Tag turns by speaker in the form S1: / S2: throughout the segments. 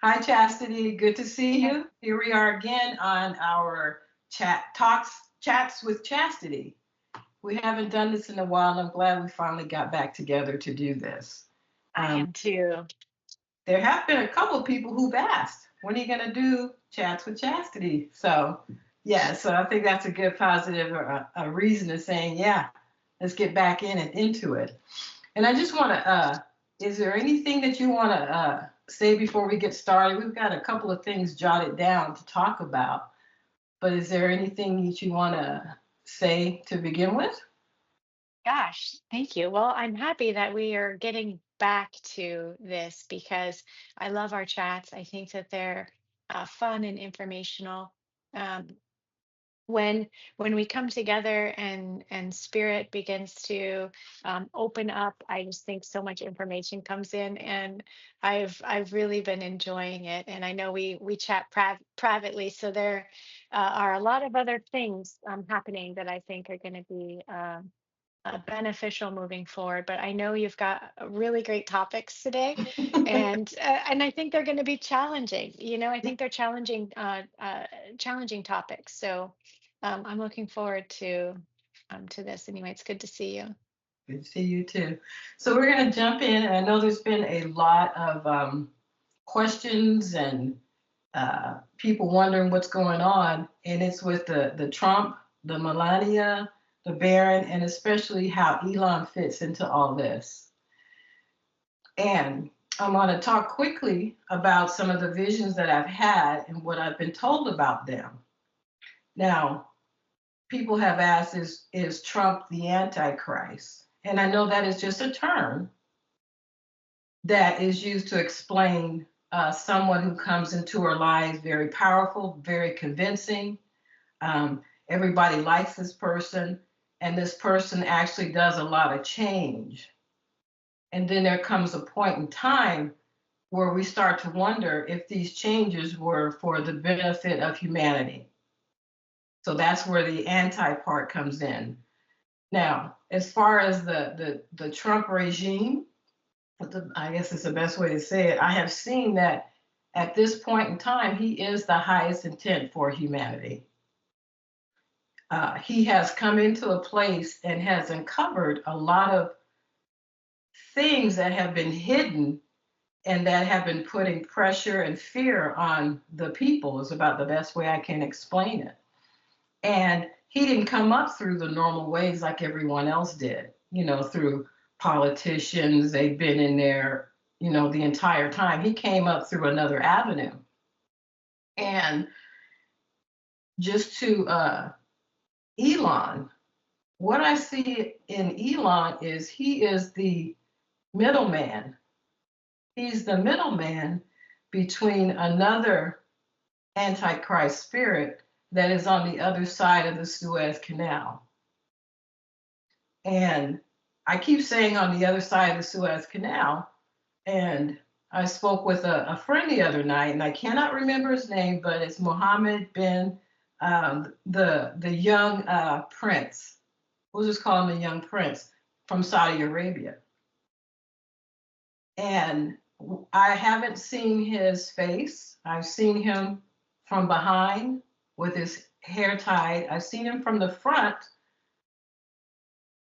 S1: Hi, Chastity. Good to see you. Here we are again on our chats with Chastity. We haven't done this in a while. I'm glad we finally got back together to do this.
S2: I
S1: Um,
S2: am too.
S1: there have been a couple of people who've asked, when are you going to do chats with Chastity? So, yeah, so I think that's a good positive a reason of saying, yeah, let's get back in and into it. And I just want to, is there anything that you want to say before we get started? We've got a couple of things jotted down to talk about, but is there anything that you want to say to begin with?
S2: Gosh, thank you. Well, I'm happy that we are getting back to this because I love our chats. I think that they're fun and informational. Um, when when we come together and spirit begins to open up, I just think so much information comes in, and I've really been enjoying it. And I know we chat privately, so there are a lot of other things happening that I think are going to be beneficial moving forward. But I know you've got really great topics today, and I think they're going to be challenging. I think they're challenging topics. So I'm looking forward to this. Anyway, it's good to see you.
S1: Good to see you too. So we're going to jump in. And I know there's been a lot of questions and people wondering what's going on, and it's with the Trump, the Melania, the Barron, and especially how Elon fits into all this. And I'm going to talk quickly about some of the visions that I've had and what I've been told about them. Now, people have asked, is Trump the Antichrist? And I know that is just a term that is used to explain someone who comes into our lives very powerful, very convincing. Everybody likes this person, and this person actually does a lot of change. And then there comes a point in time where we start to wonder if these changes were for the benefit of humanity. So that's where the anti part comes in. Now, as far as the Trump regime, I guess it's the best way to say it, I have seen that at this point in time, he is the highest intent for humanity. He has come into a place and has uncovered a lot of things that have been hidden and that have been putting pressure and fear on the people, is about the best way I can explain it. And he didn't come up through the normal ways like everyone else did, through politicians. They've been in there, the entire time. He came up through another avenue. And just to Elon, what I see in Elon is he is the middleman. He's the middleman between another Antichrist spirit that is on the other side of the Suez Canal. And I keep saying on the other side of the Suez Canal. And I spoke with a friend the other night, and I cannot remember his name, but it's Mohammed bin, the young prince. We'll just call him the young prince from Saudi Arabia. And I haven't seen his face. I've seen him from behind with his hair tied. I've seen him from the front,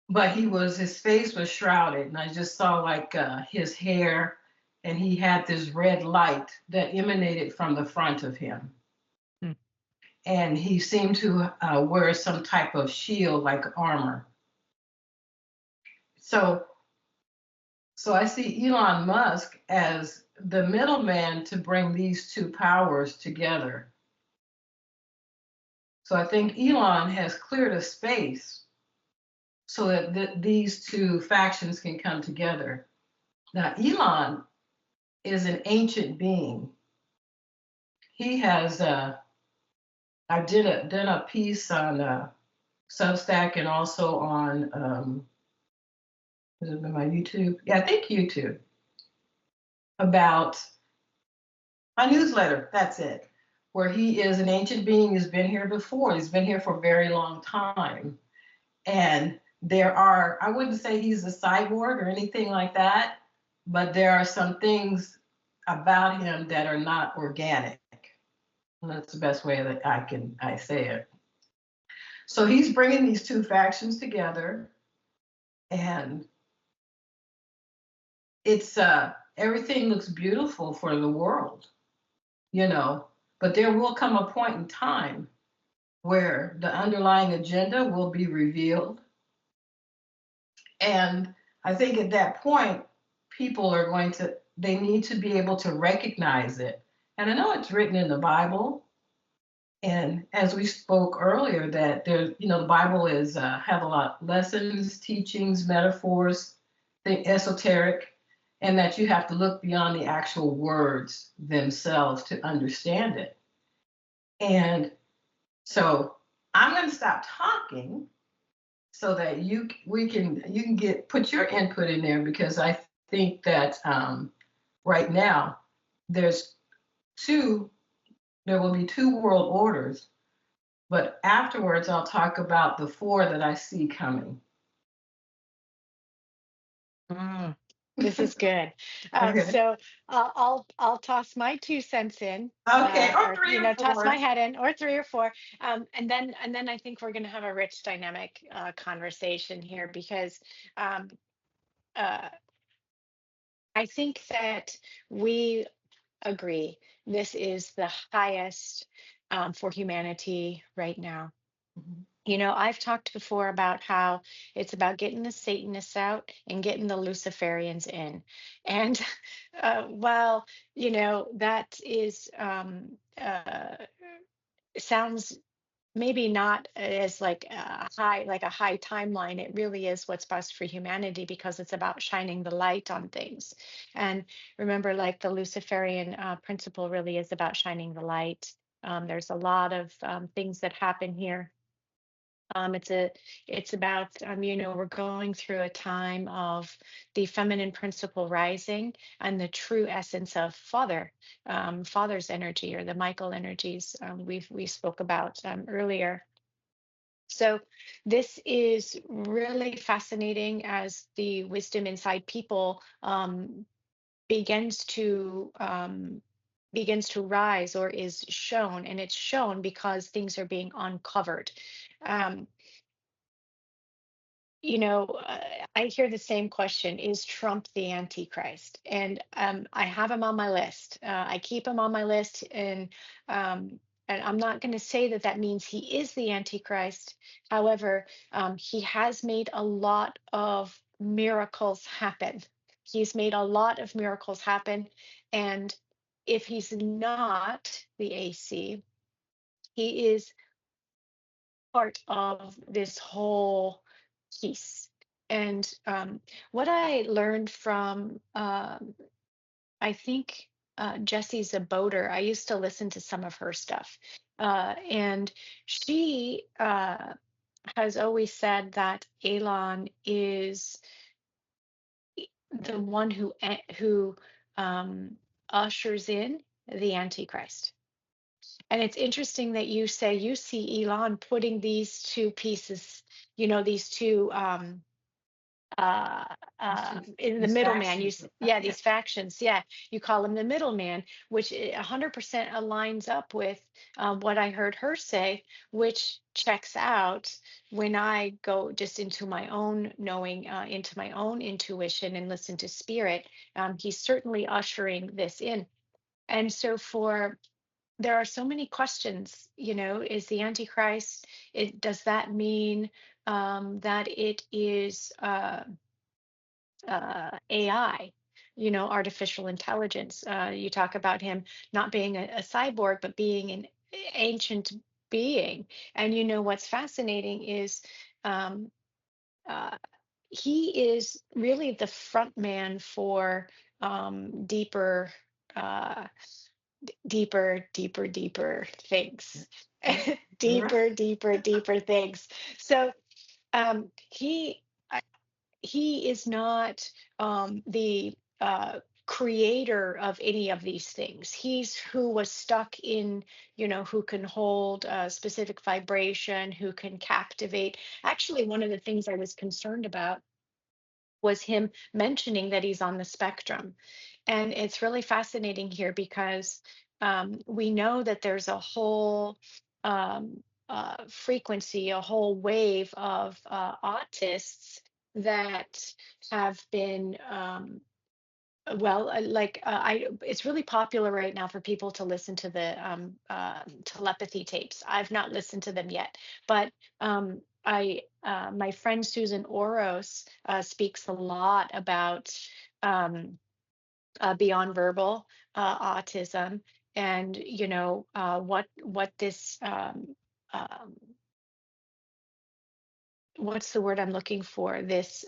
S1: but his face was shrouded, and I just saw like his hair, and he had this red light that emanated from the front of him.
S2: Mm.
S1: And he seemed to wear some type of shield, like armor. So I see Elon Musk as the middleman to bring these two powers together. So I think Elon has cleared a space so that these two factions can come together. Now, Elon is an ancient being. He has, I did a piece on Substack and also on, has it been my YouTube? Yeah, I think YouTube, about my newsletter. That's it. Where he is an ancient being who's been here before. He's been here for a very long time. And I wouldn't say he's a cyborg or anything like that, but there are some things about him that are not organic. That's the best way that I say it. So he's bringing these two factions together, and it's everything looks beautiful for the world, you know. But there will come a point in time where the underlying agenda will be revealed, and I think at that point, people are going to they need to be able to recognize it. And I know it's written in the Bible, and as we spoke earlier, that there, the Bible is have a lot of lessons, teachings, metaphors, the esoteric, and that you have to look beyond the actual words themselves to understand it. And so I'm going to stop talking so that you can get put your input in there, because I think that right now there's two there will be two world orders, but afterwards I'll talk about the four that I see coming.
S2: Mm, this is good.
S1: Okay.
S2: So I'll toss my 2 cents in,
S1: Okay, or
S2: or
S1: three or
S2: toss my
S1: four.
S2: head in, or three or four, and then I think we're going to have a rich, dynamic conversation here because um, uh, I think that we agree this is the highest for humanity right now.
S1: Mhm.
S2: I've talked before about how it's about getting the Satanists out and getting the Luciferians in. And while, that is sounds maybe not as like a high timeline, it really is what's best for humanity because it's about shining the light on things. And remember, like the Luciferian principle really is about shining the light. There's a lot of things that happen here. It's about we're going through a time of the feminine principle rising and the true essence of father's energy, or the Michael energies we spoke about earlier. So this is really fascinating as the wisdom inside people begins to rise, or is shown, and it's shown because things are being uncovered. Um, I hear the same question: is Trump the Antichrist? And I have him on my list. I keep him on my list, um, and I'm not going to say that that means he is the Antichrist. However, he has made a lot of miracles happen. He's made a lot of miracles happen, and if he's not the AC, he is part of this whole piece. And what I learned from, I think, Jessie Zaboter, I used to listen to some of her stuff. And she has always said that Elon is the one who ushers in the Antichrist. And it's interesting that you say you see Elon putting these two pieces, these two uh in the
S1: These
S2: middleman.
S1: factions.
S2: Yeah,
S1: Yeah.
S2: these factions. Yeah, you call him the middleman, which 100% aligns up with what I heard her say, which checks out when I go just into my own knowing, into my own intuition, and listen to spirit. He's certainly ushering this in. And so for there are so many questions, is the Antichrist, does that mean that it is AI, artificial intelligence? You talk about him not being a cyborg, but being an ancient being. And what's fascinating is um, uh, he is really the front man for deeper. Uh, deeper things.
S1: Yeah.
S2: Deeper things. So he he is not the creator of any of these things. He's who was stuck in, who can hold a specific vibration, who can captivate. Actually, one of the things I was concerned about was him mentioning that he's on the spectrum. And it's really fascinating here because we know that there's a whole frequency, a whole wave of autists that have been it's really popular right now for people to listen to the telepathy tapes. I've not listened to them yet, but my friend Susan Oros speaks a lot about um, beyond verbal autism, and what this what's the word I'm looking for? This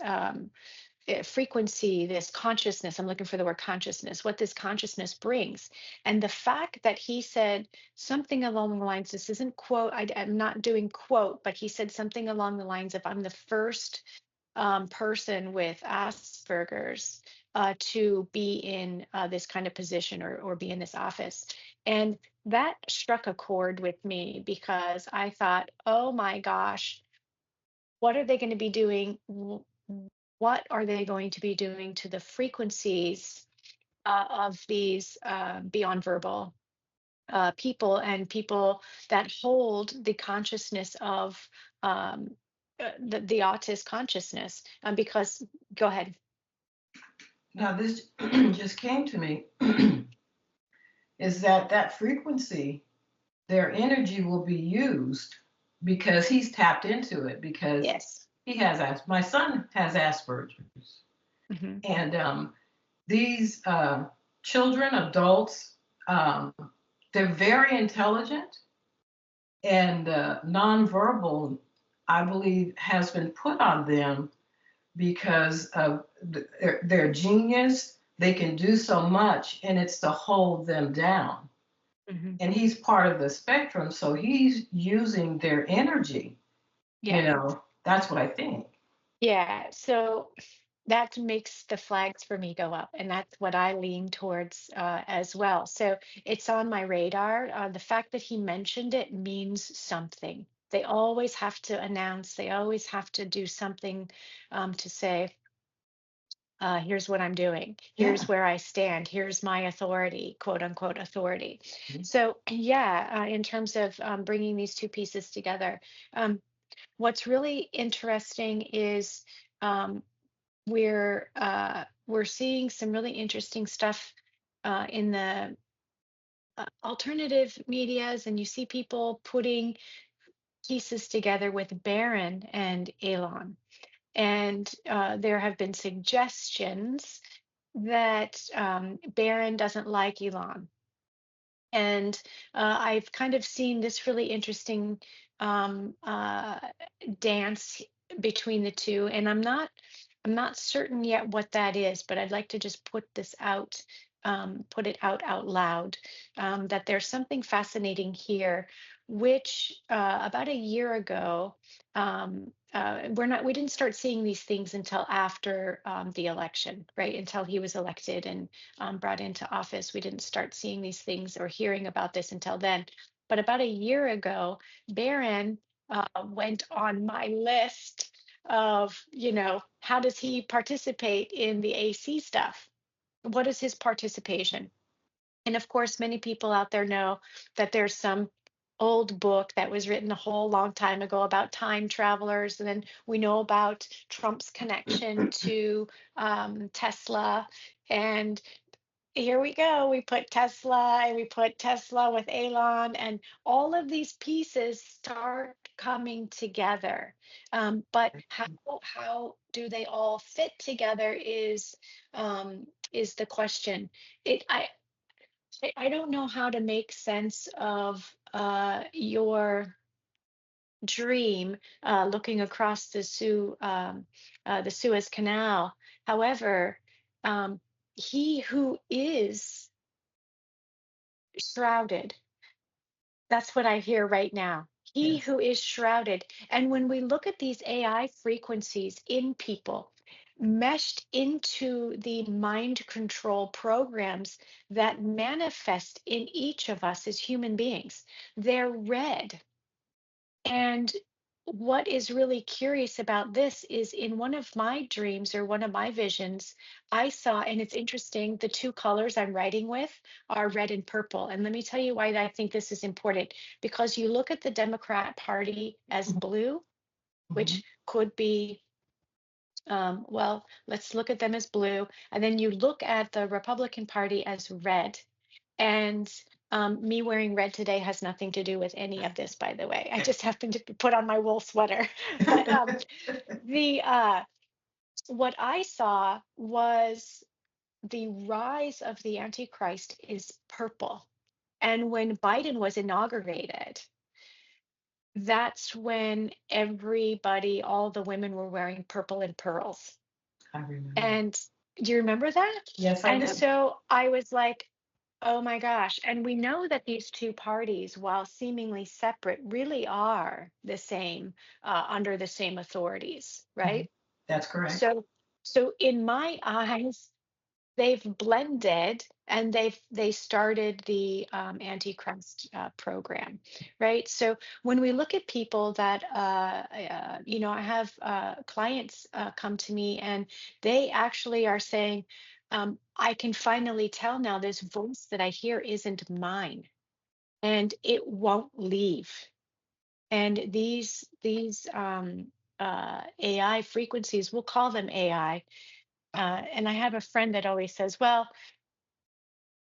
S2: frequency, this consciousness. I'm looking for the word consciousness, what this consciousness brings. And the fact that he said something along the lines, this isn't quote, I'm not doing quote, but he said something along the lines of, I'm the first person with Asperger's to be in this kind of position, or be in this office. And that struck a chord with me because I thought, oh my gosh, what are they going to be doing? What are they going to be doing to the frequencies of these beyond verbal people, and people that hold the consciousness of the autist consciousness? Because, go ahead.
S1: Now, this just came to me is that frequency, their energy will be used because he's tapped into it because
S2: Yes.
S1: my son has Asperger's.
S2: Hmm.
S1: And these children, adults, um, they're very intelligent and nonverbal, I believe, has been put on them because of their genius. They can do so much, and it's to hold them down.
S2: Hmm.
S1: And he's part of the spectrum, so he's using their energy.
S2: Yeah.
S1: That's what I think.
S2: Yeah. So that makes the flags for me go up, and that's what I lean towards as well. So it's on my radar. The fact that he mentioned it means something. They always have to announce, they always have to do something to say, here's what I'm doing,
S1: Yeah.
S2: here's where I stand, here's my authority, quote unquote authority.
S1: Mhm.
S2: So yeah, in terms of bringing these two pieces together, um, what's really interesting is um, we're seeing some really interesting stuff in the alternative medias, and you see people putting pieces together with Baron and Elon. And there have been suggestions that Baron doesn't like Elon. And I've kind of seen this really interesting um, uh, dance between the two, and I'm not certain yet what that is, but I'd like to just put this out, put it out loud, that there's something fascinating here, which about a year ago, we didn't start seeing these things until after the election, right? Until he was elected and brought into office. We didn't start seeing these things or hearing about this until then. But about a year ago, Barron went on my list of, how does he participate in the AC stuff? What is his participation? And of course, many people out there know that there's some old book that was written a whole long time ago about time travelers. And then we know about Trump's connection to Tesla. And here we go. We put Tesla, and we put Tesla with Elon, and all of these pieces start coming together. But how do they all fit together is the question. It I don't know how to make sense of your dream looking across the Suez Canal. However, um, he who is shrouded, that's what I hear right now. He
S1: Yes.
S2: who is shrouded. And when we look at these AI frequencies in people, meshed into the mind control programs that manifest in each of us as human beings, they're red. And what is really curious about this is in one of my dreams or one of my visions, I saw, and it's interesting, the two colors I'm writing with are red and purple. And let me tell you why I think this is important. Because you look at the Democrat Party as blue,
S1: Mhm.
S2: which could be, well, let's look at them as blue. And then you look at the Republican Party as red. And me wearing red today has nothing to do with any of this, by the way. I just happened to put on my wool sweater. But the what I saw was the rise of the Antichrist is purple. And when Biden was inaugurated, that's when everybody, all the women were wearing purple and pearls.
S1: I remember.
S2: And do you remember that?
S1: Yes, I
S2: And
S1: do.
S2: so I was like, oh my gosh. And we know that these two parties, while seemingly separate, really are the same, under the same authorities,
S1: Mhm.
S2: right?
S1: That's correct.
S2: So in my eyes, they've blended and they started the antichrist program, right? So when we look at people that I have clients come to me and they actually are saying, I can finally tell now this voice that I hear isn't mine and it won't leave. And these AI frequencies, we'll call them AI. And I have a friend that always says, well,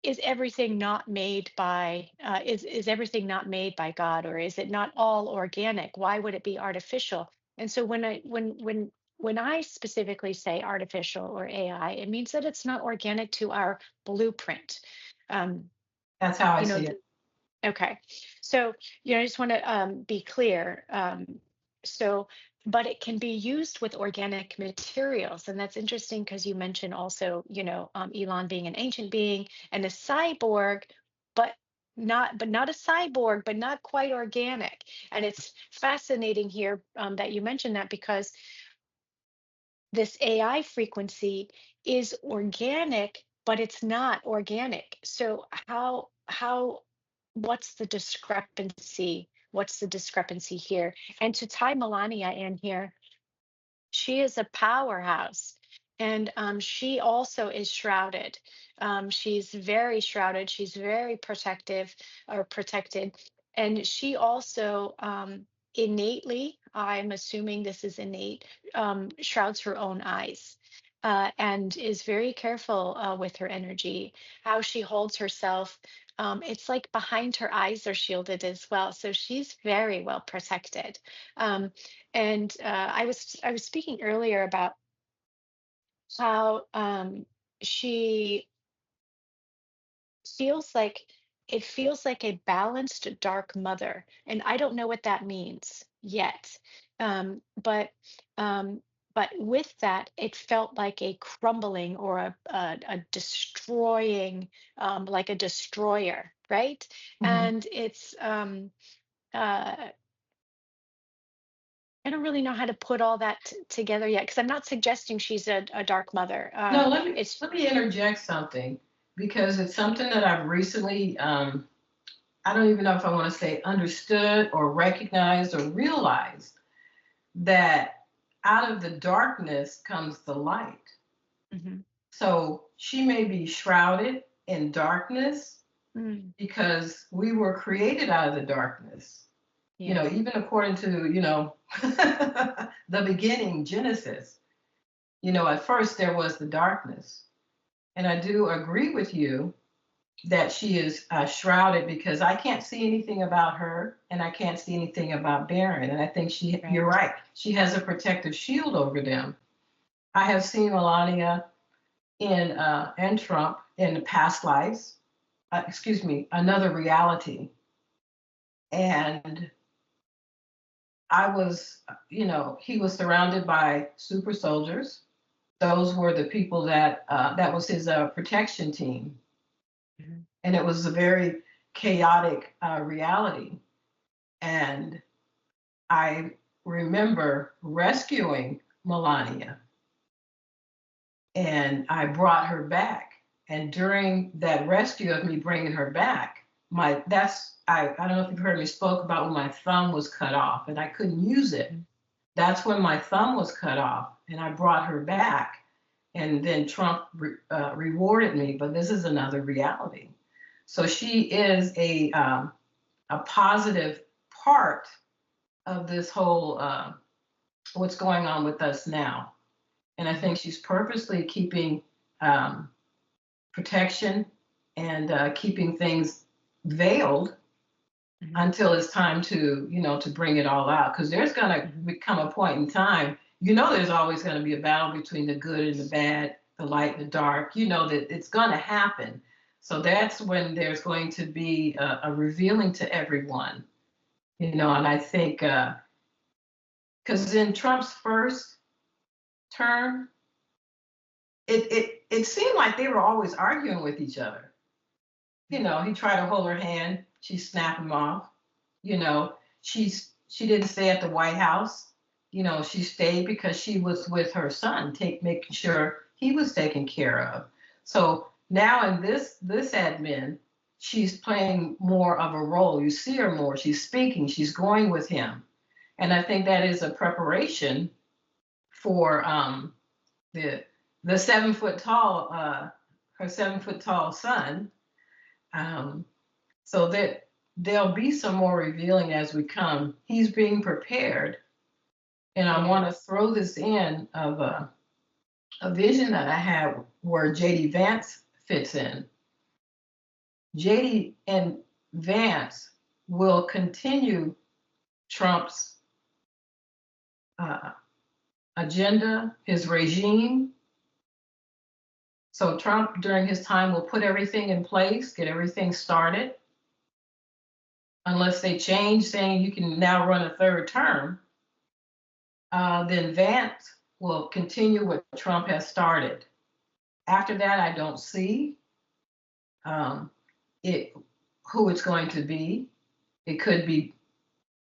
S2: is everything not made by is everything not made by God, or is it not all organic? Why would it be artificial? And so when I specifically say artificial or AI, it means that it's not organic to our blueprint. Um,
S1: That's how I
S2: you know,
S1: see it.
S2: Okay. So, I just want to be clear. So, but it can be used with organic materials. And that's interesting because you mentioned also, Elon being an ancient being and a cyborg, but not a cyborg, but not quite organic. And it's fascinating here that you mentioned that because this AI frequency is organic, but it's not organic. So what's the discrepancy? What's the discrepancy here? And to tie Melania in here, she is a powerhouse. And she also is shrouded. She's very shrouded. She's very protective or protected. And she also innately, I'm assuming this is innate, shrouds her own eyes. And is very careful with her energy, how she holds herself. It's like behind her eyes are shielded as well. So she's very well protected. Um, and I was speaking earlier about how she feels like it feels like a balanced dark mother, and I don't know what that means yet. Um, but um, but with that, it felt like a crumbling or a destroying, like a destroyer, right?
S1: Mhm.
S2: And it's uh, I don't really know how to put all that together yet because I'm not suggesting she's a dark mother.
S1: No, let me
S2: It's
S1: let me interject something because it's something that I've recently I don't even know if I want to say understood or recognized or realized that out of the darkness comes the light.
S2: Mhm.
S1: So she may be shrouded in darkness
S2: Mm,
S1: because we were created out of the darkness.
S2: yeah.
S1: Even according to, the beginning, Genesis, at first there was the darkness. And I do agree with you that she is shrouded because I can't see anything about her and I can't see anything about Baron. And I think you're
S2: Right.
S1: right. She has a protective shield over them. I have seen Melania and Trump in past lives, excuse me, another reality. And I was, he was surrounded by super soldiers. Those were the people that was his protection team.
S2: Mhm.
S1: And it was a very chaotic reality. And I remember rescuing Melania and I brought her back. And during that rescue of me bringing her back, my that's I don't know if you've heard me spoke about when my thumb was cut off and I couldn't use it.
S2: Mhm.
S1: That's when my thumb was cut off, and I brought her back. And then Trump rewarded me, but this is another reality. So she is a positive part of this whole what's going on with us now. And I think she's purposely keeping um, protection and keeping things veiled
S2: Mhm.
S1: until it's time to, to bring it all out. Because there's going to
S2: Mhm.
S1: become a point in time, there's always going to be a battle between the good and the bad, the light and the dark. You know that it's going to happen. So that's when there's going to be a revealing to everyone, and I think because in Trump's first term, it seemed like they were always arguing with each other. He tried to hold her hand, she snapped him off. She didn't stay at the White House. She stayed because she was with her son, making sure he was taken care of. So now in this admin, she's playing more of a role. You see her more. She's speaking. She's going with him, and I think that is a preparation for the the 7 foot tall her 7 foot tall son. Um, so that there'll be some more revealing as we come. He's being prepared, and I want to
S2: Yes.
S1: throw this in of a vision that I had where JD Vance fits in. JD and Vance will continue Trump's uh, agenda, his regime. So Trump, during his time, will put everything in place, get everything started, unless they change, saying you can now run a third term. Then Vance will continue what Trump has started. After that, I don't see um, it who it's going to be. It could be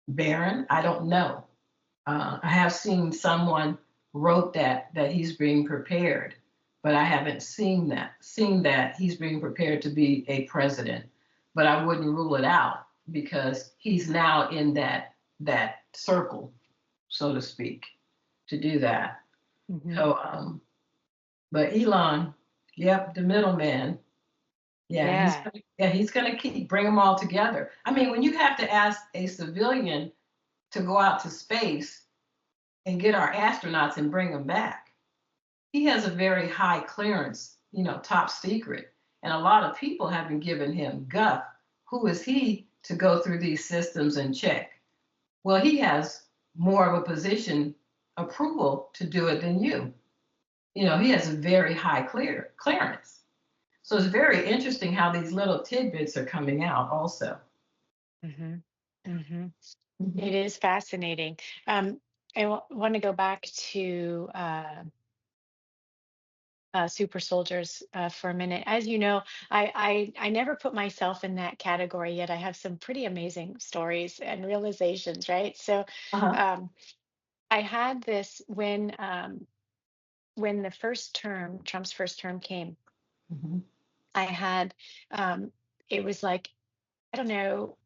S1: Barron. I don't know. I have seen someone wrote that he's being prepared, but I haven't seen that he's being prepared to be a president. But I wouldn't rule it out because he's now in that circle, so to speak, to do that.
S2: Mhm.
S1: So, but Elon, yep, the middleman, yeah,
S2: Yeah.
S1: he's gonna keep bring them all together. I mean, when you have to ask a civilian to go out to space and get our astronauts and bring them back, he has a very high clearance, top secret, and a lot of people have been giving him guff. Who is he to go through these systems and check? Well, he has more of a position approval to do it than you. He has a very high clearance. So it's very interesting how these little tidbits are coming out also.
S2: Mhm. Mhm.
S1: Mhm.
S2: It is fascinating. Um, I want to go back to super soldiers for a minute. As you know, I never put myself in that category yet. I have some pretty amazing stories and realizations, right? So,
S1: Uh-huh.
S2: um, I had this when the first term, Trump's first term came.
S1: Mhm.
S2: I had um, it was like I don't know,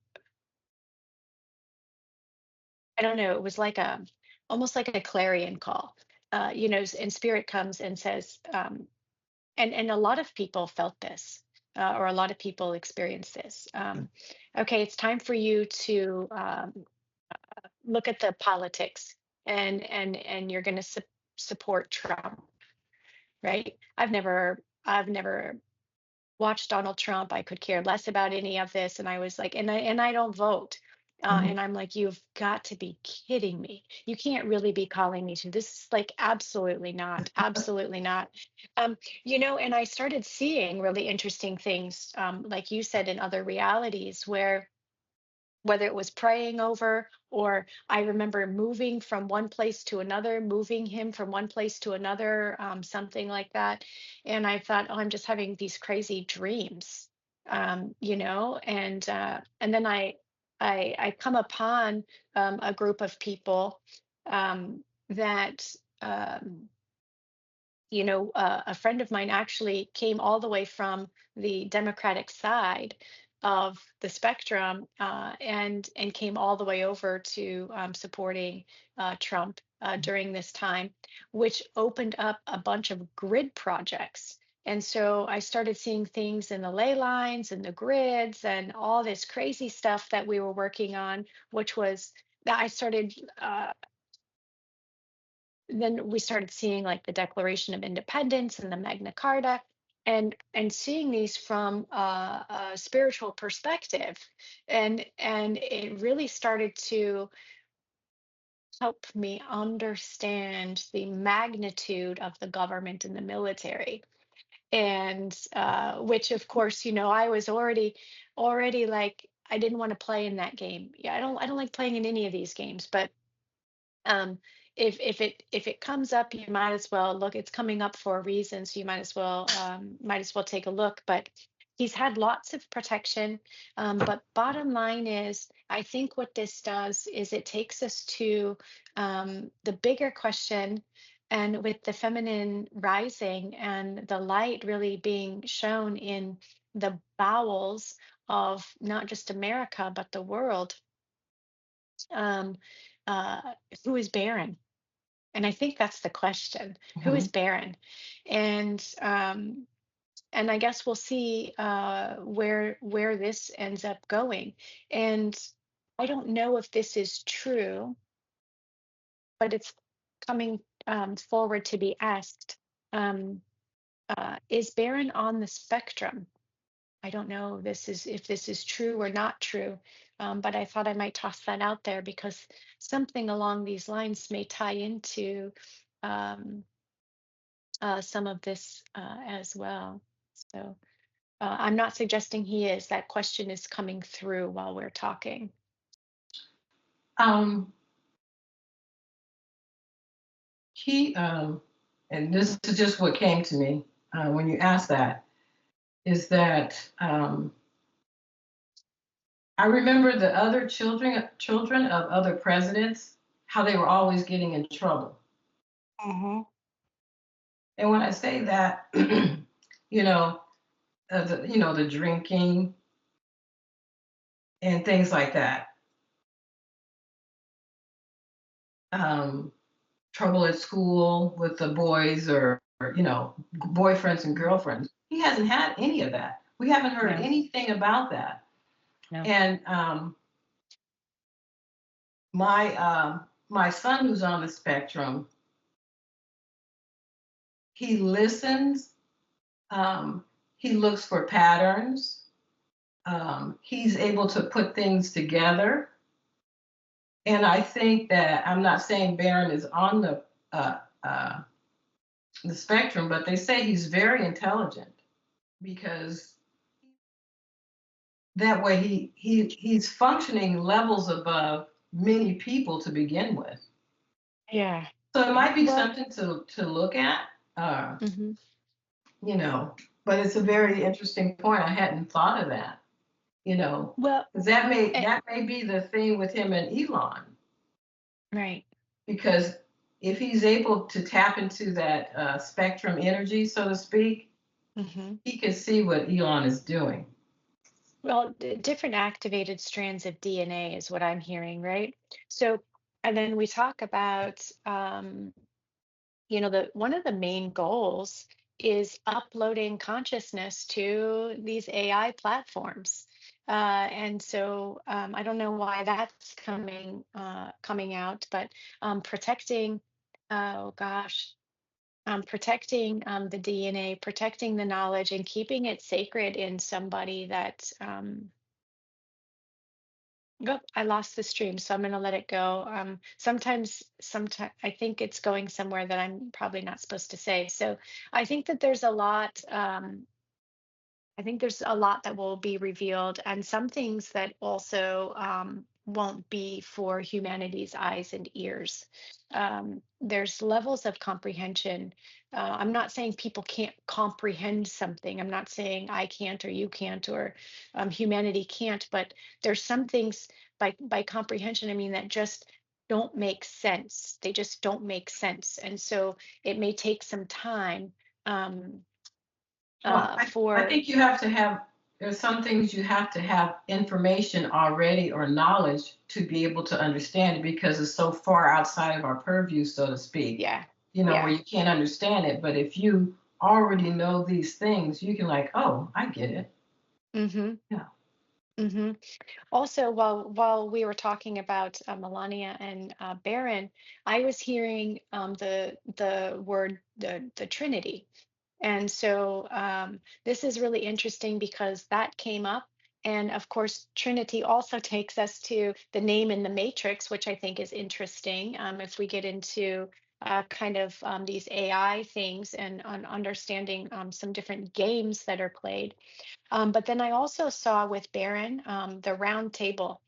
S2: I don't know. It was like a almost like a clarion call. And spirit comes and says, and a lot of people felt this, or a lot of people experienced this. Okay, it's time for you to look at the politics, and you're going to support Trump, right? I've never watched Donald Trump. I could care less about any of this. And I was like, and I don't vote.
S1: Mhm.
S2: And I'm like, you've got to be kidding me. You can't really be calling me to this. Is like absolutely not, absolutely not. And I started seeing really interesting things, like you said, in other realities where whether it was praying over, or I remember moving from one place to another, moving him from one place to another, something like that. And I thought, oh, I'm just having these crazy dreams, and then I come upon a group of people that a friend of mine actually came all the way from the Democratic side, of the spectrum, and came all the way over to supporting Trump during this time, which opened up a bunch of grid projects. And so I started seeing things in the ley lines and the grids and all this crazy stuff that we were working on, which was that I started. Then we started seeing like the Declaration of Independence and the Magna Carta, and seeing these from a spiritual perspective, and it really started to help me understand the magnitude of the government and the military, and which of course, I was already like I didn't want to play in that game. Yeah, I don't like playing in any of these games, but um if it comes up, you might as well look. It's coming up for a reason, so you might as well take a look. But he's had lots of protection, but bottom line is, I think what this does is it takes us to the bigger question. And with the feminine rising and the light really being shown in the bowels of not just America but the world, um, uh, who is barren? And I think that's the question. Who is
S1: Mhm.
S2: barren? And and I guess we'll see where this ends up going. And I don't know if this is true, but it's coming forward to be asked. Um, is barren on the spectrum? I don't know if this is true or not true, but I thought I might toss that out there because something along these lines may tie into um, some of this as well. So I'm not suggesting he is. That question is coming through while we're talking.
S1: Um, he and this is just what came to me when you asked that, is that I remember the other children of other presidents, how they were always getting in trouble.
S2: Hmm.
S1: And when I say that, you know, the drinking and things like that, um, trouble at school with the boys, or boyfriends and
S2: Hmm.
S1: girlfriends. He hasn't had any of that. We haven't heard
S2: No,
S1: anything about that.
S2: no.
S1: And my son, who's on the spectrum, he listens. Um, he looks for patterns. He's able to put things together. And I think that, I'm not saying Barron is on uh, uh, the spectrum, but they say he's very intelligent, because that way he's functioning levels above many people to begin with.
S2: Yeah.
S1: So it
S2: Yeah.
S1: might be
S2: Well,
S1: something to look at, uh,
S2: hmm.
S1: you know. But it's a
S2: Hmm.
S1: very interesting point. I hadn't thought of that, you know,
S2: Well,
S1: because that may
S2: eh,
S1: that may be the thing with him and Elon,
S2: right.
S1: because if he's able to tap into that spectrum energy, so to speak,
S2: Hmm.
S1: he can see what Elon is doing.
S2: Well, different activated strands of DNA is what I'm hearing, right? So, and then we talk about the one of the main goals is uploading consciousness to these AI platforms. And so I don't know why that's coming out, but protecting, oh gosh, protecting the DNA, protecting the knowledge, and keeping it sacred in somebody that. Oh, I lost the stream, so I'm going to let it go. Sometimes I think it's going somewhere that I'm probably not supposed to say. So I think that there's a lot. I think there's a lot that will be revealed, and some things that also won't be for humanity's eyes and ears. There's levels of comprehension. I'm not saying people can't comprehend something. I'm not saying I can't or you can't or humanity can't, but there's some things by comprehension, I mean, that just don't make sense. They just don't make sense. And so it may take some time um,
S1: Well, I
S2: for.
S1: think you have to have there's some things you have to have information already or knowledge to be able to understand it because it's so far outside of our purview, so to speak,
S2: Yeah.
S1: where
S2: Yeah.
S1: you can't understand it. But if you already know these things, you can like, oh, I get it.
S2: Mm-hmm.
S1: Yeah.
S2: Mm-hmm. Also, while we were talking about Melania and Baron, I was hearing the word the Trinity. And so this is really interesting because that came up. And of course, Trinity also takes us to the name in the Matrix, which I think is interesting. If we get into kind of these AI things and on understanding some different games that are played. But then I also saw with Baron the round table.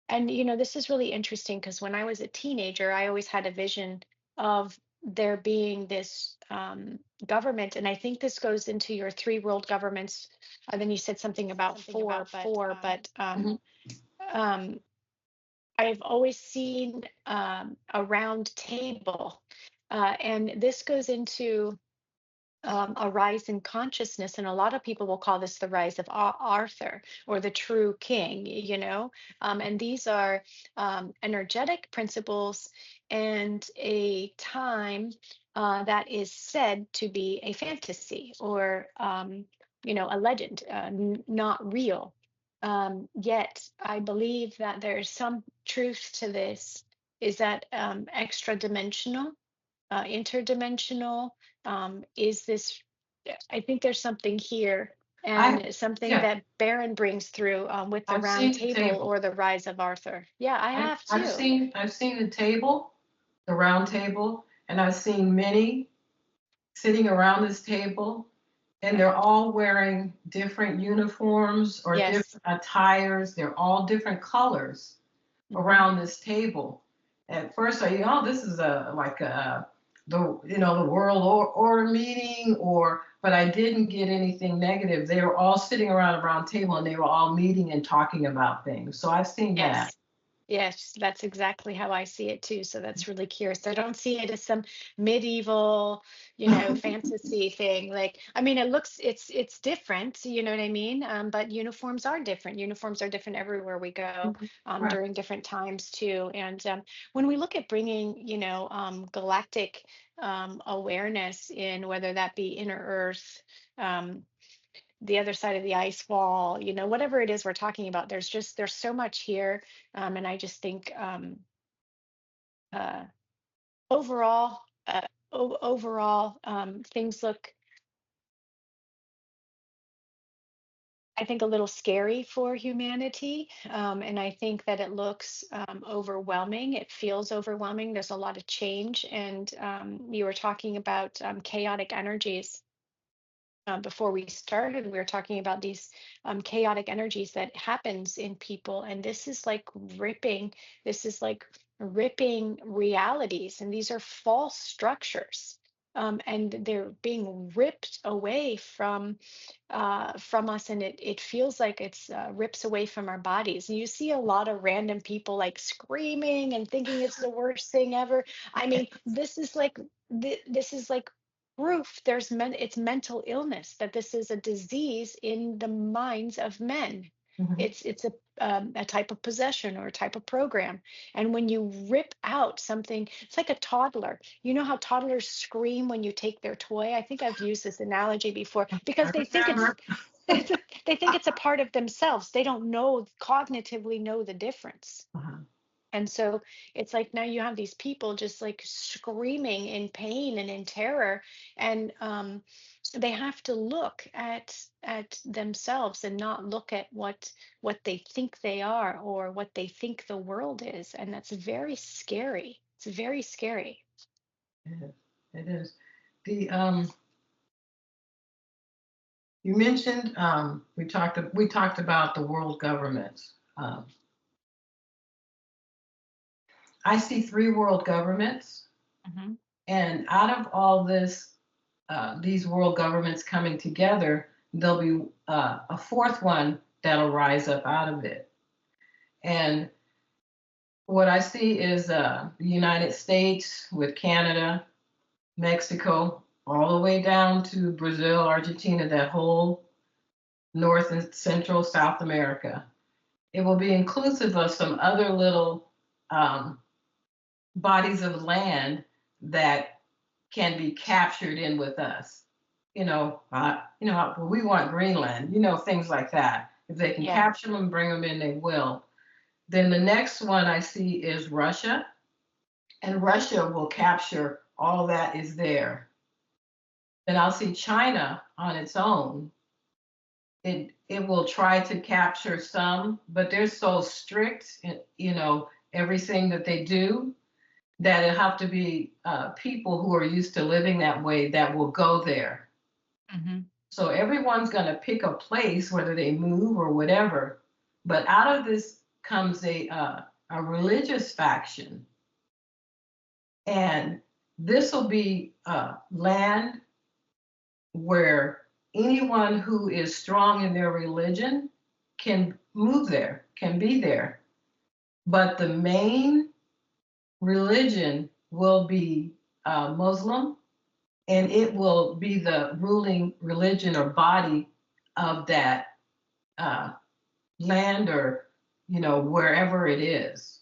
S2: And this is really interesting because when I was a teenager, I always had a vision of there being this government, and I think this goes into your three world governments. Then you said something about four, but
S1: Mhm.
S2: um, I've always seen a round table, and this goes into a rise in consciousness, and a lot of people will call this the rise of Arthur or the true king, and these are energetic principles and a time that is said to be a fantasy or, a legend, not real. Yet, I believe that there's some truth to this, is that extra dimensional, interdimensional, is this I think there's something here
S1: I
S2: and something
S1: Yeah,
S2: that Baron brings through with the
S1: I've
S2: round
S1: seen the
S2: table
S1: table.
S2: or the rise of Arthur. Yeah, I have too.
S1: I've seen the table, the round table, and I've seen many sitting around this table, and
S2: Yeah.
S1: they're all wearing different uniforms or
S2: Yes.
S1: different attires. They're all different colors
S2: Hmm.
S1: around this table. At first, oh, this is a like a the world order meeting, but I didn't get anything negative. They were all sitting around a round table, and they were all meeting and talking about things. So I've seen that.
S2: Yes. Yes, that's exactly how I see it too. So that's really curious. I don't see it as some medieval, fantasy thing. Like, I mean, it's different, you know what I mean? But uniforms are different. Uniforms are different everywhere we go,
S1: Right.
S2: during different times too. And when we look at bringing, galactic awareness in, whether that be inner Earth, um, the other side of the ice wall, whatever it is we're talking about, there's so much here. And I just think uh, overall, overall, things look, I think, a little scary for humanity. And I think that it looks overwhelming. It feels overwhelming. There's a lot of change. And you were talking about chaotic energies. Before we started, we were talking about these chaotic energies that happens in people, and this is like ripping realities, and these are false structures, and they're being ripped away from us, and it feels like it's rips away from our bodies. And you see a lot of random people like screaming and thinking it's the worst thing ever. I mean, this is like proof it's mental illness, that this is a disease in the minds of men.
S1: Mhm.
S2: It's a type of possession or a type of program. And when you rip out something, it's like a toddler. You know how toddlers scream when you take their toy? I think I've used this analogy before,
S1: I
S2: because they think it's
S1: remember.
S2: they think it's a part of themselves. They don't know, cognitively know the difference.
S1: Uh-huh.
S2: And so it's like now you have these people just like screaming in pain and in terror, and they have to look at themselves and not look at what they think they are or what they think the world is, and that's very scary. It's very scary.
S1: It is. It is. The You mentioned we talked about the world governments. I see three world governments,
S2: Hmm.
S1: and out of all these world governments coming together, there'll be a fourth one that'll rise up out of it. And what I see is the United States with Canada, Mexico, all the way down to Brazil, Argentina, that whole North and Central South America. It will be inclusive of some other little um, bodies of land that can be captured in with us. We want Greenland, things like that. If they can
S2: Yeah.
S1: capture them, bring them in, they will. Then the next one I see is Russia, and Russia will capture all that is there. Then I'll see China on its own. It will try to capture some, but they're so strict, everything that they do, that it have to be people who are used to living that way that will go there.
S2: Hmm.
S1: So everyone's going to pick a place, whether they move or whatever. But out of this comes a religious faction, and this will be land where anyone who is strong in their religion can move there, can be there. But the main religion will be Muslim, and it will be the ruling religion or body of that uh, land, or wherever it is.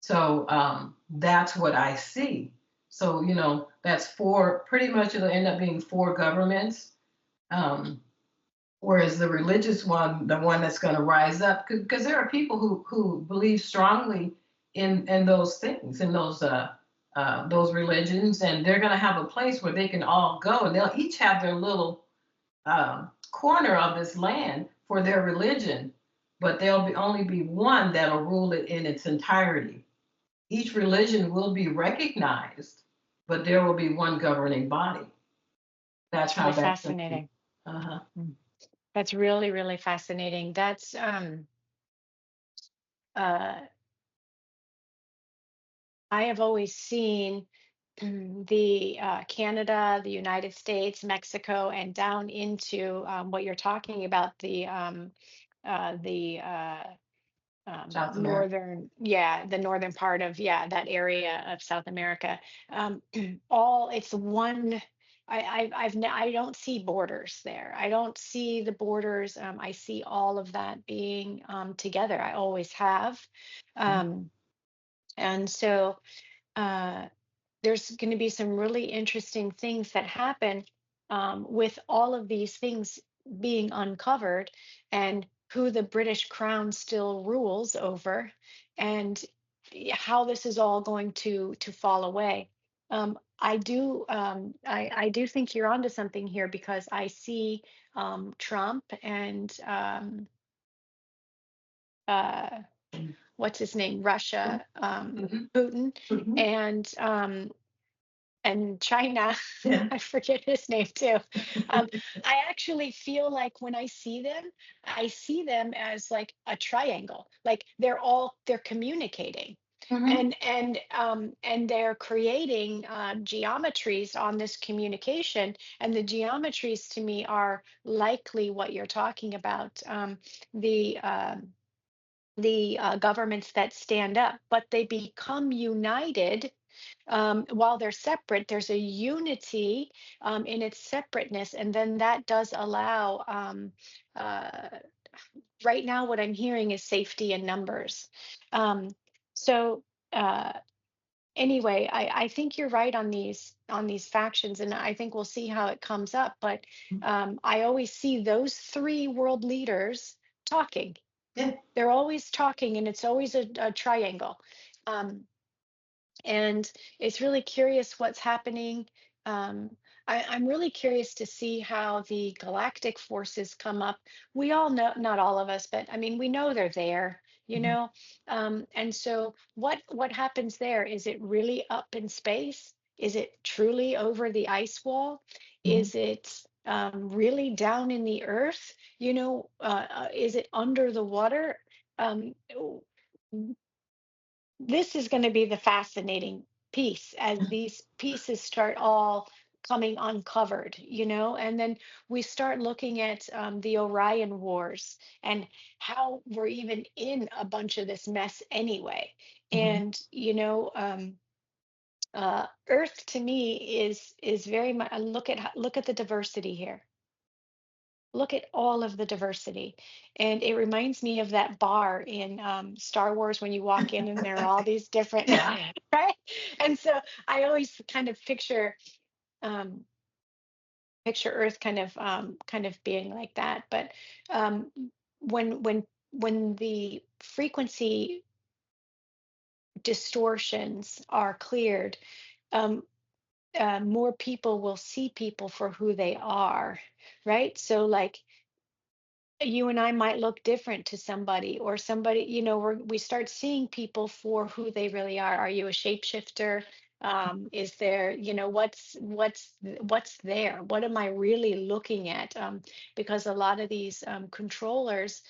S1: So that's what I see. So that's four. Pretty much, it'll end up being four governments. Um, Whereas the religious one, the one that's going to rise up, because there are people who believe strongly in those things, in those religions, and they're going to have a place where they can all go, and they'll each have their little corner of this land for their religion, but there'll only be one that'll rule it in its entirety. Each religion will be recognized, but there will be one governing body. That's
S2: It's
S1: how
S2: really
S1: that's going to be.
S2: fascinating.
S1: Uh-huh.
S2: Mm. That's really, really fascinating. Uh, I have always seen the Canada, the United States, Mexico, and down into what you're talking about, the
S1: South America.
S2: northern, yeah, the northern part of, yeah, that area of South America. Um, all it's one. I don't see borders there. I don't see the borders. I see all of that being together. I always have, um, and so. Uh, there's going to be some really interesting things that happen with all of these things being uncovered, and who the British Crown still rules over, and how this is all going to fall away. I do think you're onto something here, because I see Trump and uh, what's his name, Russia,
S1: Mhm,
S2: Putin,
S1: mhm.
S2: and China,
S1: Yeah.
S2: I forget his name too. Um, I actually feel like when I see them as like a triangle. Like they're communicating,
S1: Mhm,
S2: and they're creating geometries on this communication. And the geometries to me are likely what you're talking about. The governments that stand up, but they become united while they're separate. There's a unity in its separateness, and then that does allow. Uh, right now, what I'm hearing is safety in numbers. Um, so. Uh, Anyway, I think you're right on these factions, and I think we'll see how it comes up. But I always see those three world leaders talking.
S1: yeah.
S2: They're always talking, and it's always a triangle. Um, and it's really curious what's happening. Um, I'm really curious to see how the galactic forces come up. We all know, not all of us, but I mean, we know they're there, you
S1: Mhm,
S2: know. And so, what happens there? Is it really up in space? Is it truly over the ice wall?
S1: mhm,
S2: Is it really down in the earth? Is it under the water? Um, this is going to be the fascinating piece as these pieces start all coming uncovered, and then we start looking at the Orion Wars, and how we're even in a bunch of this mess anyway.
S1: mhm.
S2: And Earth to me is very much, look at the diversity here. look at all of the diversity. And it reminds me of that bar in Star Wars when you walk in and there are all these different,
S1: Yeah.
S2: right? And so I always kind of um, picture Earth kind of being like that. But um, when the frequency distortions are cleared, um, more people will see people for who they are, right? So like you and I might look different to somebody, or somebody, we start seeing people for who they really are. Are you a shapeshifter? Is there, what's there? What am I really looking at? Because a lot of these controllers,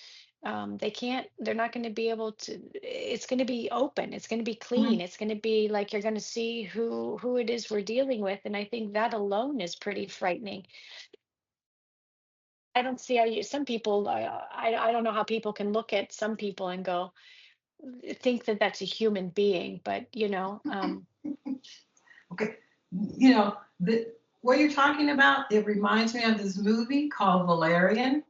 S2: they're not going to be able to, it's going to be open, it's going to be clean,
S1: Mhm.
S2: it's going to be like you're going to see who it is we're dealing with. And I think that alone is pretty frightening. I don't see how some people, I don't know how people can look at some people and go, think that that's a human being, but
S1: Okay. What you're talking about, it reminds me of this movie called Valerian.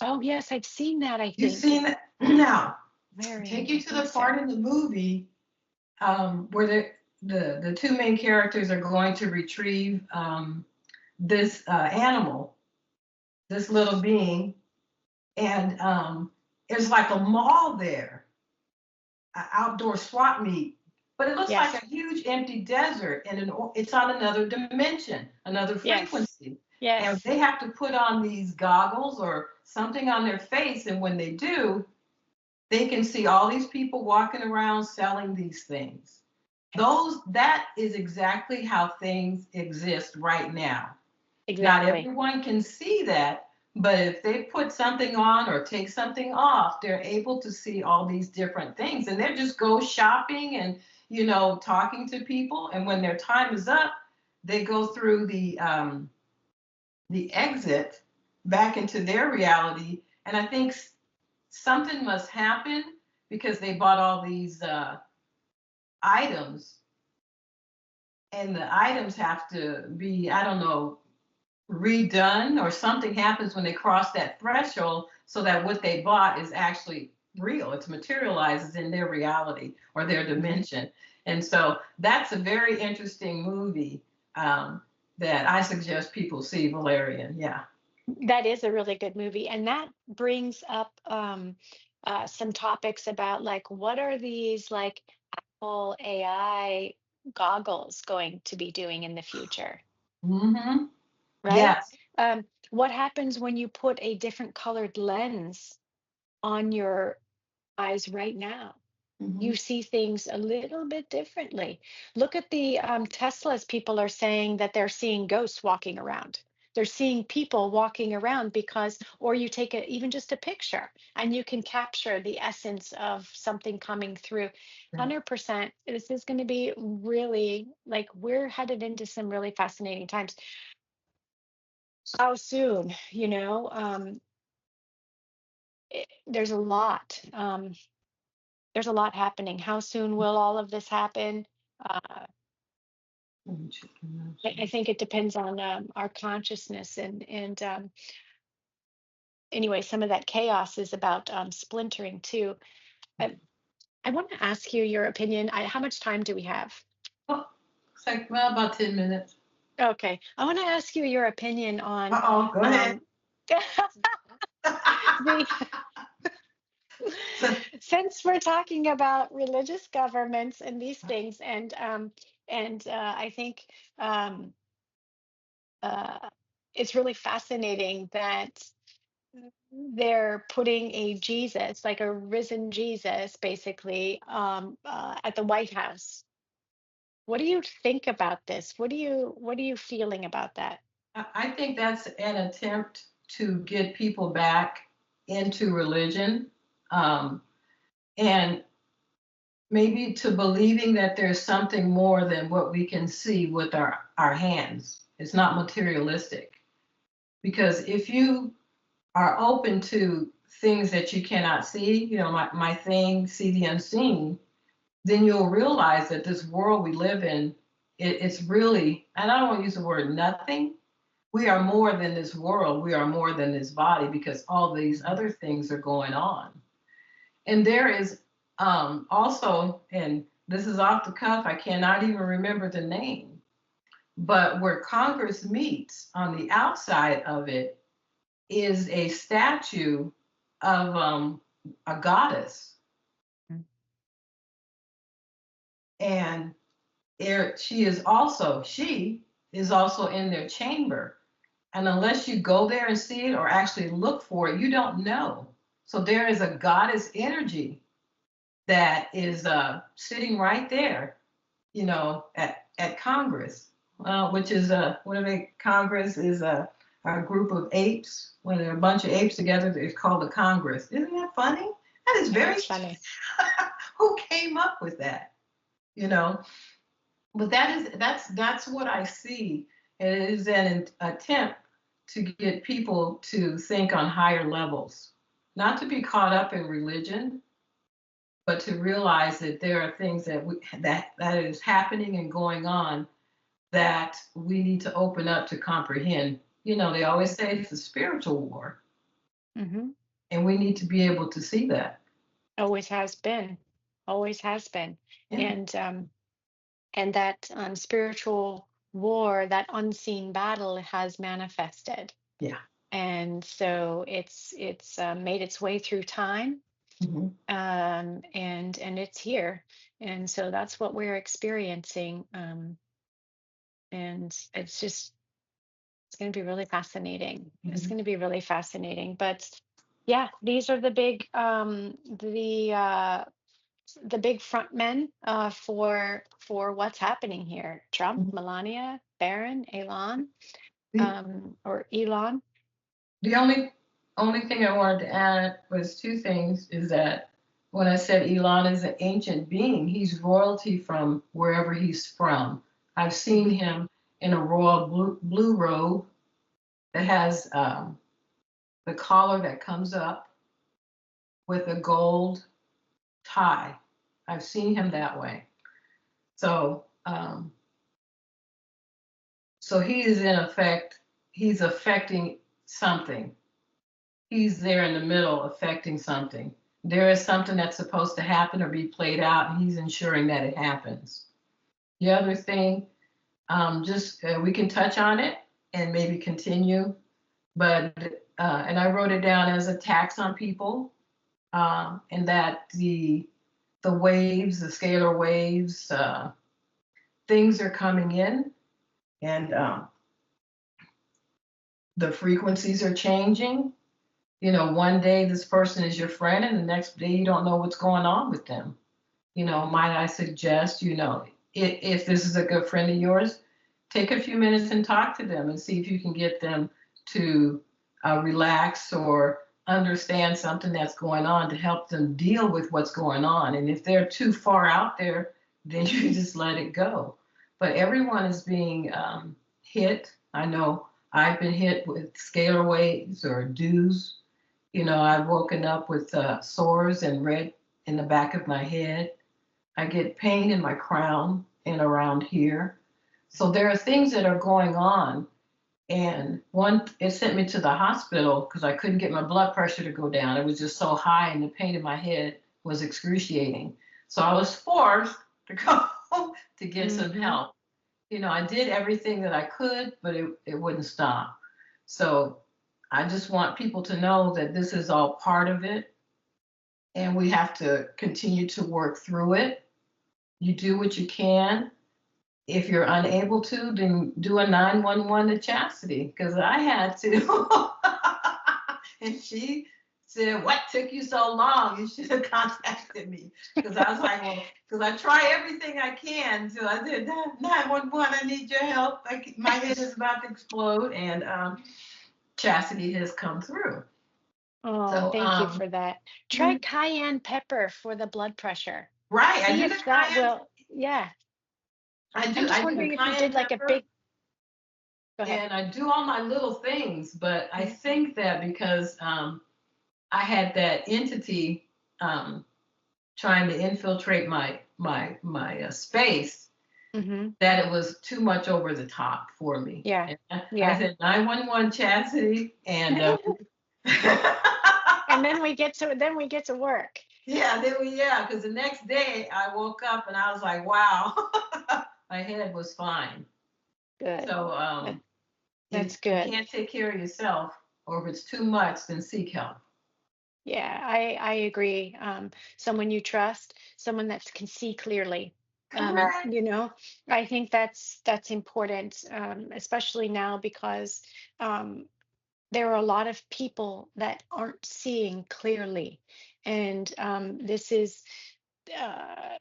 S2: oh yes, I've seen that, I
S1: You've
S2: think.
S1: seen it? Now,
S2: Variant,
S1: take
S2: I
S1: you to
S2: think
S1: the
S2: so.
S1: part in the movie where the two main characters are going to retrieve this animal, this little being, and there's like a mall there, an outdoor swap meet, but it looks like
S2: Yes,
S1: a huge empty desert, and it's on another dimension, another
S2: yes,
S1: frequency. And
S2: yes.
S1: they have to put on these goggles or something on their face, and when they do, they can see all these people walking around selling these things.
S2: Yes,
S1: That is exactly how things exist right now. Not
S2: exactly.
S1: everyone can see that, but if they put something on or take something off, they're able to see all these different things. And they just go shopping and, talking to people. And when their time is up, they go through the exit back into their reality. And I think something must happen because they bought all these items, and the items have to be, I don't know, redone, or something happens when they cross that threshold so that what they bought is actually real. It's materializes in their reality or their
S2: Mhm.
S1: dimension. And so that's a very interesting movie that I suggest people see, Valerian. Yeah.
S2: That is a really good movie, and that brings up some topics about like what are these like Apple AI goggles going to be doing in the future,
S1: Mm-hmm.
S2: right?
S1: Yes.
S2: What happens when you put a different colored lens on your eyes right now?
S1: Mm-hmm.
S2: You see things a little bit differently. Look at the Teslas. People are saying that they're seeing ghosts walking around. They're seeing people walking around because, or you take even just a picture and you can capture the essence of something coming through.
S1: Yeah.
S2: 100%. This is going to be really like we're headed into some really fascinating times. How soon? There's a lot. There's a lot happening. How soon will all of this happen? Uh, I think it depends on our consciousness, and anyway, some of that chaos is about splintering too. I, I want to ask you your opinion. How much time do we have?
S1: Oh, it's like, well, about 10 minutes.
S2: Okay, I want to ask you your opinion on
S1: Uh-oh, go ahead.
S2: um, the
S1: So,
S2: since we're talking about religious governments and these things, and I think um, uh, it's really fascinating that they're putting a Jesus, like a risen Jesus, basically, at the White House. What do you think about this? What are you feeling about that?
S1: I think that's an attempt to get people back into religion, um, and maybe to believing that there's something more than what we can see with our hands. It's not materialistic. Because if you are open to things that you cannot see, my thing, see the unseen, then you'll realize that this world we live in, it's really, and I don't want to use the word nothing, we are more than this world. We are more than this body because all these other things are going on. And there is also, and this is off the cuff, I cannot even remember the name, but where Congress meets on the outside of it is a statue of a goddess.
S2: Mm.
S1: And she is also in their chamber. And unless you go there and see it or actually look for it, you don't know. So there is a goddess energy that is sitting right there, at Congress, which is what are they? Congress is a group of apes. When there are a bunch of apes together, it's called a Congress. Isn't that funny? That is
S2: That
S1: very.
S2: is funny.
S1: Who came up with that? You know, but that's what I see. It is an attempt to get people to think on higher levels, not to be caught up in religion, but to realize that there are things that is happening and going on that we need to open up to comprehend. They always say it's a spiritual war,
S2: Hmm.
S1: and we need to be able to see that.
S2: Always has been. Always has been.
S1: Yeah,
S2: And that spiritual war, that unseen battle has manifested.
S1: yeah.
S2: And so it's made its way through time,
S1: Hmm.
S2: and it's here. And so that's what we're experiencing. And it's going to be really fascinating. It's
S1: Hmm.
S2: going to be really fascinating. But yeah, these are the big front men for what's happening here. Trump, Melania, Barron, Elon,
S1: The,
S2: or Elon.
S1: the only thing I wanted to add was two things. Is that when I said Elon is an ancient being, he's royalty from wherever he's from. I've seen
S2: Mhm.
S1: him in a royal blue robe that has the collar that comes up with a gold tie. I've seen him that way. So, so he is in effect, he's affecting something. He's there in the middle affecting something. There is something that's supposed to happen or be played out, and he's ensuring that it happens. The other thing, just we can touch on it and maybe continue, but and I wrote it down as a tax on people, and that the waves, the scalar waves, things are coming in, and the frequencies are changing. One day this person is your friend, and the next day you don't know what's going on with them. Might I suggest, if this is a good friend of yours, take a few minutes and talk to them and see if you can get them to relax or understand something that's going on to help them deal with what's going on. And if they're too far out there, then you just let it go. But everyone is being hit. I know I've been hit with scalar waves or dews. I've woken up with sores and red in the back of my head. I get pain in my crown and around here. So there are things that are going on. And it sent me to the hospital because I couldn't get my blood pressure to go down. It was just so high, and the pain in my head was excruciating. So I was forced to go home to get some
S2: Hmm.
S1: help. I did everything that I could, but it wouldn't stop. So I just want people to know that this is all part of it, and we have to continue to work through it. You do what you can. If you're unable to, then do a 911 to Chastity, because I had to. And she said, "What took you so long? You should have contacted me." Because I was like, well, because I try everything I can. So I said, 911, I need your help. My head is about to explode. And Chastity has come through.
S2: Oh,
S1: So,
S2: thank you for that. Try
S1: mhm,
S2: cayenne pepper for the blood pressure.
S1: right, I
S2: See
S1: do the
S2: if that
S1: cayenne.
S2: will, yeah.
S1: I
S2: I'm
S1: do.
S2: just
S1: I do the
S2: wondering if you did
S1: cayenne
S2: like a
S1: pepper.
S2: big, go ahead.
S1: And I do all my little things, but I
S2: Mhm.
S1: think that because I had that entity um, trying to infiltrate my space,
S2: Hmm.
S1: that it was too much over the top for me.
S2: Yeah.
S1: And I
S2: Yeah.
S1: said 911 Chastity, and
S2: And then we get to work.
S1: yeah, yeah, because the next day I woke up and I was like, wow, my head was fine.
S2: Good.
S1: So
S2: That,
S1: if
S2: that's
S1: you
S2: good.
S1: can't take care of yourself, or if it's too much, then seek help.
S2: Yeah, I agree. Someone you trust, someone that can see clearly.
S1: Correct.
S2: I think that's important, especially now because um, there are a lot of people that aren't seeing clearly, and this is uh,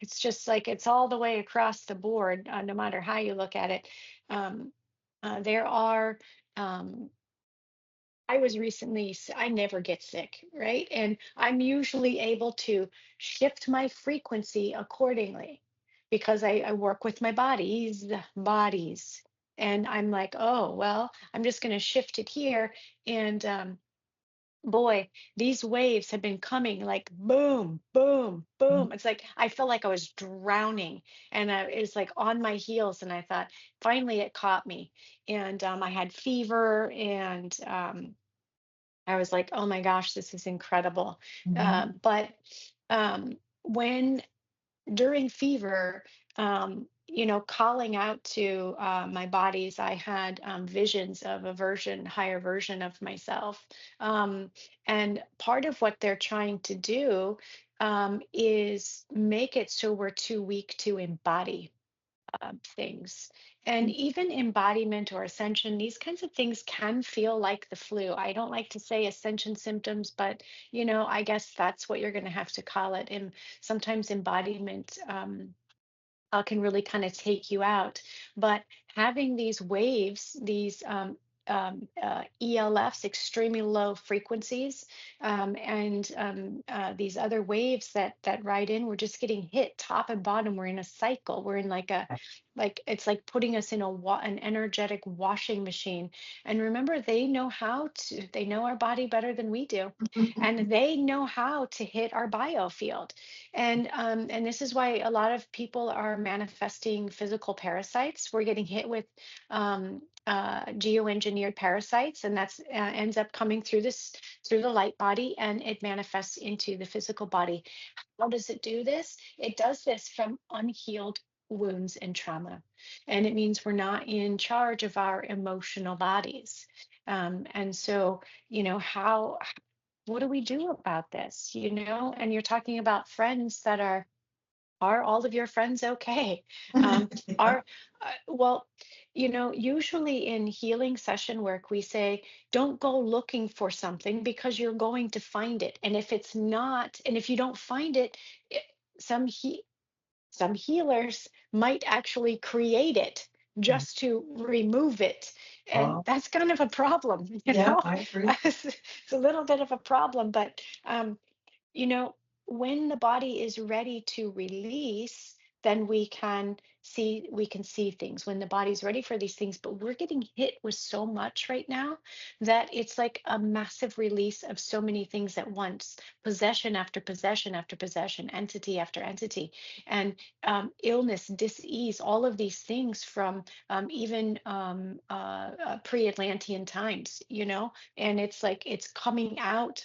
S2: it's just like it's all the way across the board, no matter how you look at it. Um, there are. I was recently, I never get sick, right? And I'm usually able to shift my frequency accordingly because I work with my bodies. And I'm like, oh, well, I'm just going to shift it here. And boy, these waves have been coming like boom, boom,
S1: Mhm.
S2: boom. It's like I felt like I was drowning, and it was like on my heels. And I thought, finally, it caught me. And I had fever, and I was like, oh my gosh, this is incredible.
S1: Mhm.
S2: But when during fever, calling out to my bodies, I had visions of a higher version of myself. Um, and part of what they're trying to do is make it so we're too weak to embody things. And even embodiment or ascension, these kinds of things can feel like the flu. I don't like to say ascension symptoms, but I guess that's what you're going to have to call it. And sometimes embodiment can really kind of take you out. But having these waves, these ELFs, extremely low frequencies, and these other waves that ride in, we're just getting hit top and bottom. We're in a cycle. We're in like it's like putting us in an energetic washing machine. And remember, they know our body better than we do, and they know how to hit our biofield. And this is why a lot of people are manifesting physical parasites. We're getting hit with geoengineered parasites, and that's ends up coming through the light body, and it manifests into the physical body. How does it do this? It does this from unhealed wounds and trauma, and it means we're not in charge of our emotional bodies. And so, how what do we do about this? And you're talking about friends that are all of your friends okay?
S1: Yeah.
S2: Are well, usually in healing session work, we say, don't go looking for something because you're going to find it. And if it's not, and if you don't find it, it some some healers might actually create it just to remove it. And
S1: Oh,
S2: that's kind of a problem,
S1: yeah, I agree.
S2: it's a little bit of a problem, but you know, when the body is ready to release, then we can see things when the body's ready for these things. But we're getting hit with so much right now that it's like a massive release of so many things at once, possession after possession after possession, entity after entity, and illness, dis-ease, all of these things from even pre-Atlantean times, and it's like it's coming out.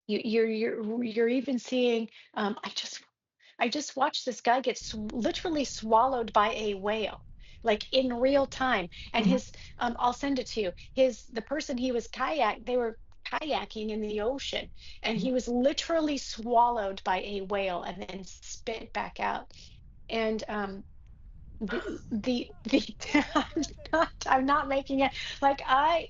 S2: You're even seeing. I just watched this guy get literally swallowed by a whale, like in real time. And
S1: Mhm.
S2: I'll send it to you. The person he was they were kayaking in the ocean, and he was literally swallowed by a whale and then spit back out. And the I'm not making it like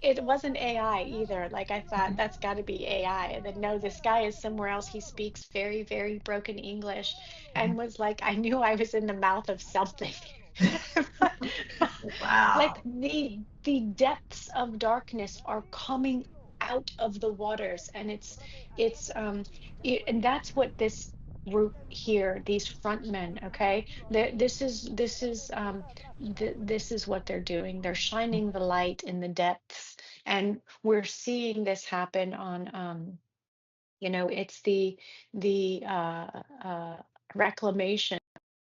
S2: it wasn't AI either. Like I thought that's got to be AI. And then no, this guy is somewhere else. He speaks very, very broken English and was like, I knew I was in the mouth of something. Like
S1: Wow.
S2: the depths of darkness are coming out of the waters, and and that's what this group here, these front men, okay, this is what they're doing. They're shining the light in the depths, and we're seeing this happen on it's the reclamation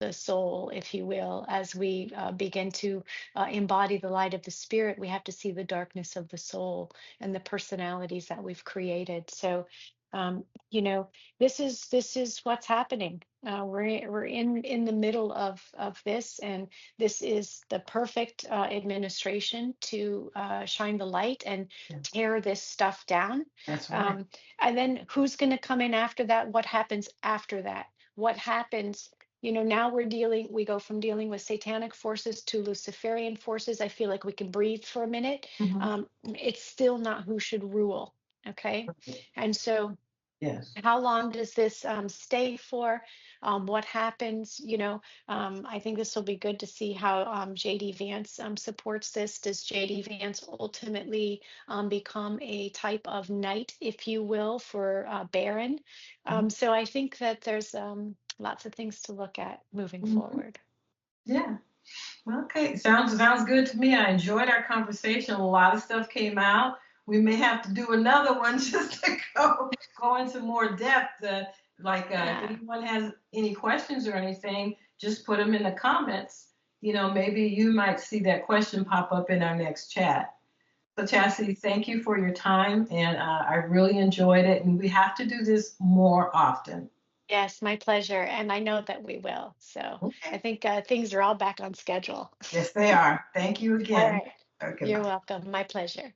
S2: the soul, if you will, as we begin to embody the light of the spirit, we have to see the darkness of the soul and the personalities that we've created. So, um, you know, this is what's happening. We're in the middle of this, and this is the perfect administration to shine the light and
S1: Yeah,
S2: tear this stuff down.
S1: that's right.
S2: Um, and then who's going to come in after that? What happens after that? What happens? Now we go from dealing with satanic forces to Luciferian forces. I feel like we can breathe for a minute.
S1: Mhm.
S2: It's still not who should rule. Okay. And so
S1: Yes.
S2: how long does this stay for? What happens? I think this will be good to see how JD Vance supports this. Does JD Vance ultimately become a type of knight, if you will, for Baron?
S1: Mhm.
S2: So I think that there's lots of things to look at moving
S1: Mhm.
S2: forward.
S1: Yeah. Okay, sounds good to me. I enjoyed our conversation. A lot of stuff came out. We may have to do another one just to go into more depth. If
S2: Yeah.
S1: anyone has any questions or anything, just put them in the comments. Maybe you might see that question pop up in our next chat. So Chastity, thank you for your time, and I really enjoyed it. And we have to do this more often.
S2: Yes, my pleasure. And I know that we will. So I
S1: Okay.
S2: think things are all back on schedule.
S1: Yes, they are. Thank you
S2: All
S1: again.
S2: right.
S1: Okay,
S2: You're
S1: bye.
S2: welcome. My pleasure.